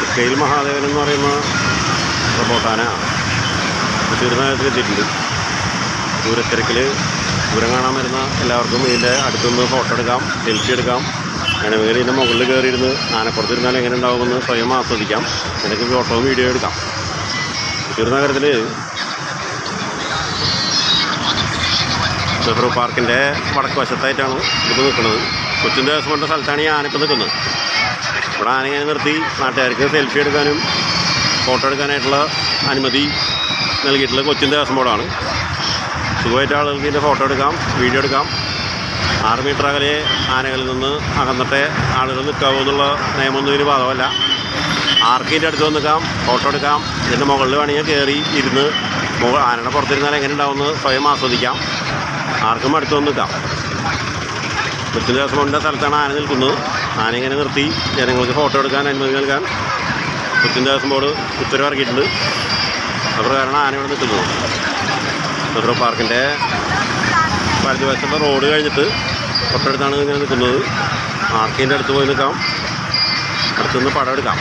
തൃക്കയിൽ മഹാദേവൻ എന്ന് പറയുന്ന റബോട്ടാന തീർന്നതിൽ എത്തിയിട്ടുണ്ട്. ദൂരത്തിരക്കിൽ ദൂരം കാണാൻ വരുന്ന എല്ലാവർക്കും ഇതിൻ്റെ അടുത്തുനിന്ന് ഫോട്ടോ എടുക്കാം, സെൽഫി എടുക്കാം. വേണമെങ്കിൽ ഇതിൻ്റെ മുകളിൽ കയറിയിരുന്ന് ആനപ്പുറത്തിരുന്നാൽ എങ്ങനെ ഉണ്ടാകുമെന്ന് സ്വയം ആസ്വദിക്കാം. എനിക്ക് ഫോട്ടോയും വീഡിയോ എടുക്കാം. തിരുനഗരത്തിൽ നെഹ്റു പാർക്കിൻ്റെ വടക്ക് വശത്തായിട്ടാണ് ഇത് നിൽക്കുന്നത്. കൊച്ചിൻ ദേവസ്വം സ്ഥലത്താണ് ഈ ആനയിപ്പോൾ നിൽക്കുന്നത്. ഇവിടെ ആനയെ നിർത്തി നാട്ടുകാർക്ക് സെൽഫി എടുക്കാനും ഫോട്ടോ എടുക്കാനായിട്ടുള്ള അനുമതി നൽകിയിട്ടുള്ള കൊച്ചിൻ ദേവസ്വം ബോർഡാണ്. സുഖമായിട്ട് ആളുകൾക്ക് ഇതിൻ്റെ ഫോട്ടോ എടുക്കാം, വീഡിയോ എടുക്കാം. 6 മീറ്റർ അകലെ ആനകളിൽ നിന്ന് അകന്നിട്ടേ ആളുകൾ നിൽക്കാവൂ എന്നുള്ള നിയമമൊന്നും ഇതിന് ബാധകമല്ല. ആർക്കും ഇതിൻ്റെ അടുത്ത് വന്നിക്കാം, ഫോട്ടോ എടുക്കാം. ഇതിൻ്റെ മുകളിൽ വേണമെങ്കിൽ കയറി ഇരുന്ന് ആനയുടെ പുറത്തിരുന്നാൽ എങ്ങനെ ഉണ്ടാവുമെന്ന് സ്വയം ആസ്വദിക്കാം. ആർക്കും അടുത്ത് വന്ന് നിൽക്കാം. കൊച്ചിൻ ദേവസ്വം ബോർഡിൻ്റെ സ്ഥലത്താണ് ആന നിൽക്കുന്നത്. ആന ഇങ്ങനെ നിർത്തി ജനങ്ങൾക്ക് ഫോട്ടോ എടുക്കാൻ അനുമതി നൽകാൻ കൊച്ചിൻ ദേവസ്വം ബോർഡ് ഉത്തരവിറക്കിയിട്ടുണ്ട്. അപ്രകാരമാണ് ആന ഇവിടെ നിൽക്കുന്നത്. നെഹ്റു പാർക്കിൻ്റെ വലതുവശത്തുള്ള റോഡ് കഴിഞ്ഞിട്ട് തൊട്ടടുത്താണ് ഇങ്ങനെ നിൽക്കുന്നത്. ആർക്കിൻ്റെ അടുത്ത് പോയി നിൽക്കാം, അടുത്തുനിന്ന് പടം എടുക്കാം.